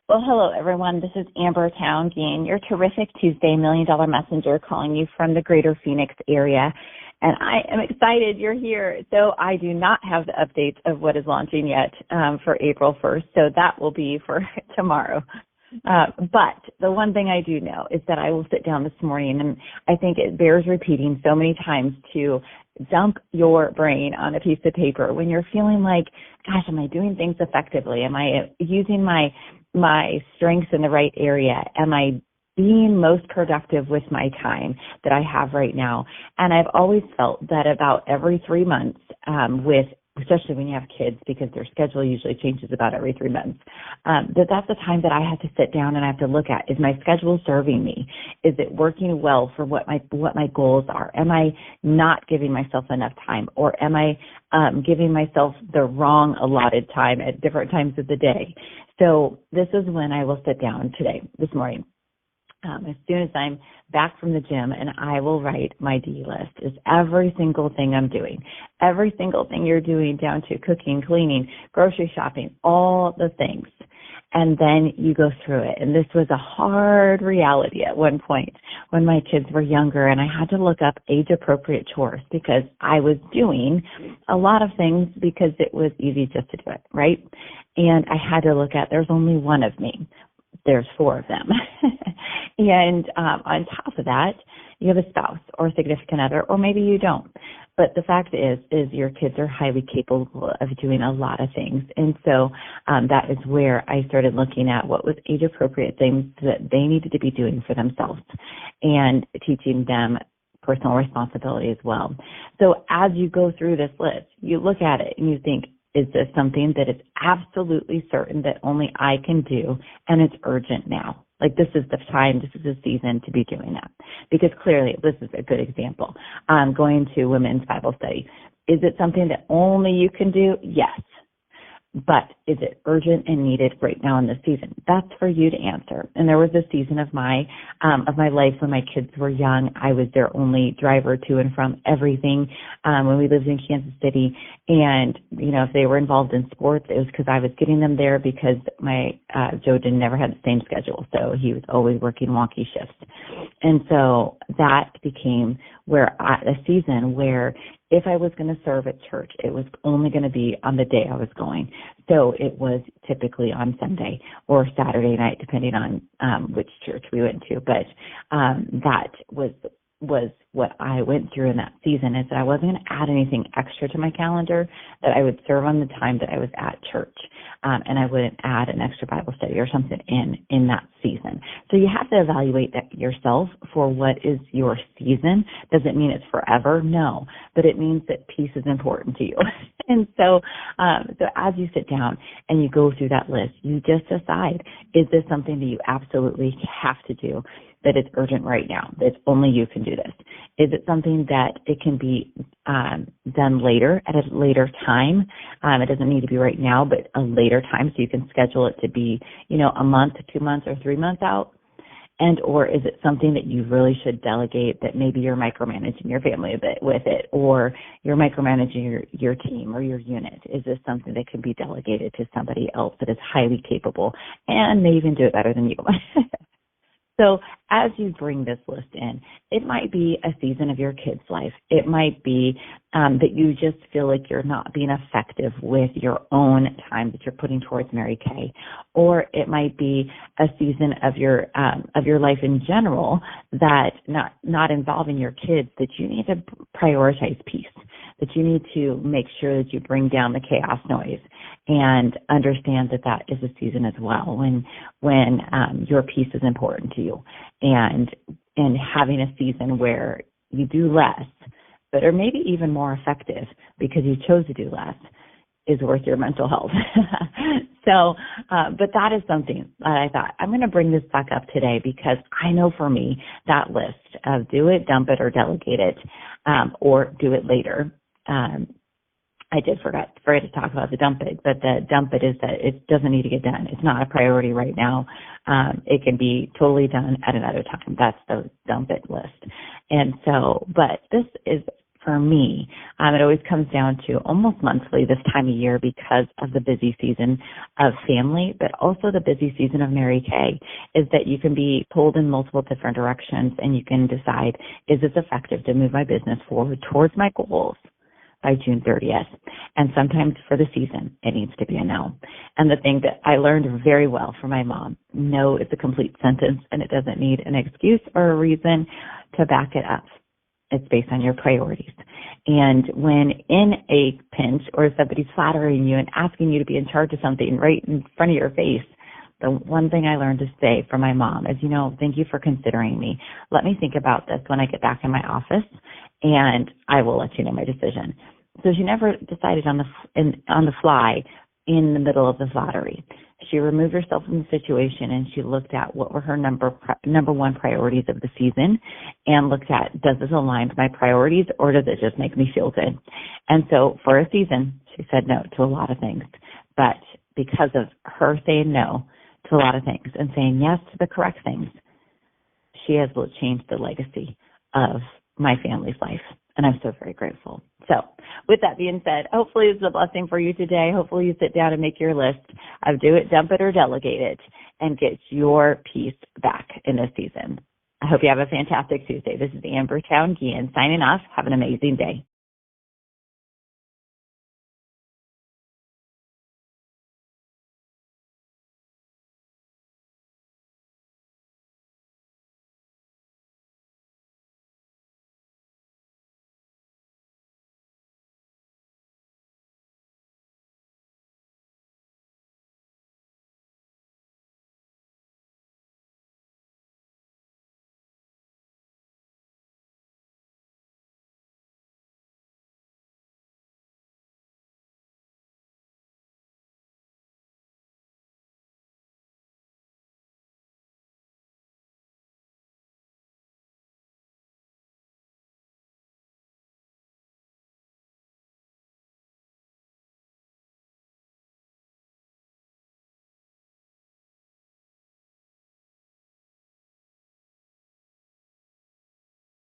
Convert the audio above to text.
Well, hello, everyone. This is Amber Town Geehan, your terrific Tuesday $1 Million Messenger, calling you from the greater Phoenix area. And I am excited you're here. So I do not have the updates of what is launching yet for April 1st. So that will be for tomorrow. But the one thing I do know is that I will sit down this morning, and I think it bears repeating so many times to dump your brain on a piece of paper when you're feeling like, gosh, am I doing things effectively? Am I using my strengths in the right area? Am I being most productive with my time that I have right now? And I've always felt that about every 3 months, especially when you have kids, because their schedule usually changes about every 3 months, that's the time that I have to sit down and I have to look at, is my schedule serving me? Is it working well for what my goals are? Am I not giving myself enough time, or am I giving myself the wrong allotted time at different times of the day? So this is when I will sit down this morning. As soon as I'm back from the gym, and I will write my D list, is every single thing I'm doing, every single thing you're doing, down to cooking, cleaning, grocery shopping, all the things. And then you go through it. And this was a hard reality at one point when my kids were younger, and I had to look up age-appropriate chores because I was doing a lot of things because it was easy just to do it, right? And I had to look at, there's only one of me. There's 4 of them. And on top of that, you have a spouse or a significant other, or maybe you don't. But the fact is your kids are highly capable of doing a lot of things. And so that is where I started looking at what was age-appropriate things that they needed to be doing for themselves and teaching them personal responsibility as well. So as you go through this list, you look at it and you think, is this something that is absolutely certain that only I can do, and it's urgent now? Like, this is the time, this is the season to be doing that. Because clearly, this is a good example. Going to women's Bible study. Is it something that only you can do? Yes. But is it urgent and needed right now in this season? That's for you to answer. And there was a season of my life when my kids were young. I was their only driver to and from everything when we lived in Kansas City. And, if they were involved in sports, it was because I was getting them there, because my Joe never had the same schedule. So he was always working wonky shifts. And so that became a season where if I was going to serve at church, it was only going to be on the day I was going. So it was typically on Sunday or Saturday night, depending on which church we went to. But that was what I went through in that season, is that I wasn't going to add anything extra to my calendar, that I would serve on the time that I was at church. And I wouldn't add an extra Bible study or something in that season. So you have to evaluate that yourself for what is your season. Does it mean it's forever? No, but it means that peace is important to you. And so as you sit down and you go through that list, you just decide, is this something that you absolutely have to do, that it's urgent right now, that only you can do this? Is it something that it can be done later, at a later time? It doesn't need to be right now, but a later time, so you can schedule it to be, a month, 2 months, or 3 months out? And or is it something that you really should delegate, that maybe you're micromanaging your family a bit with it, or you're micromanaging your team or your unit? Is this something that can be delegated to somebody else that is highly capable and may even do it better than you? So as you bring this list in, it might be a season of your kid's life. It might be that you just feel like you're not being effective with your own time that you're putting towards Mary Kay, or it might be a season of your life in general that not involving your kids, that you need to prioritize peace, that you need to make sure that you bring down the chaos noise and understand that is a season as well when your peace is important to you, and having a season where you do less, but are maybe even more effective because you chose to do less, is worth your mental health. So, but that is something that I thought, I'm going to bring this back up today, because I know for me, that list of do it, dump it, or delegate it, or do it later. I did forget to talk about the dump it, but the dump it is that it doesn't need to get done. It's not a priority right now. It can be totally done at another time. That's the dump it list. And so, but this is for me, it always comes down to almost monthly this time of year because of the busy season of family, but also the busy season of Mary Kay, is that you can be pulled in multiple different directions and you can decide, is this effective to move my business forward towards my goals by June 30th? And sometimes for the season, it needs to be a no. And the thing that I learned very well from my mom, no is a complete sentence and it doesn't need an excuse or a reason to back it up. It's based on your priorities. And when in a pinch or somebody's flattering you and asking you to be in charge of something right in front of your face, the one thing I learned to say from my mom is, thank you for considering me. Let me think about this when I get back in my office, and I will let you know my decision. So she never decided on the fly in the middle of the flattery. She removed herself from the situation and she looked at what were her number one priorities of the season and looked at, does this align with my priorities or does it just make me feel good? And so for a season, she said no to a lot of things. But because of her saying no to a lot of things and saying yes to the correct things, she has changed the legacy of my family's life. And I'm so very grateful. So with that being said, hopefully it's a blessing for you today. Hopefully you sit down and make your list of do it, dump it, or delegate it and get your piece back in this season. I hope you have a fantastic Tuesday. This is Amber Geehan signing off. Have an amazing day.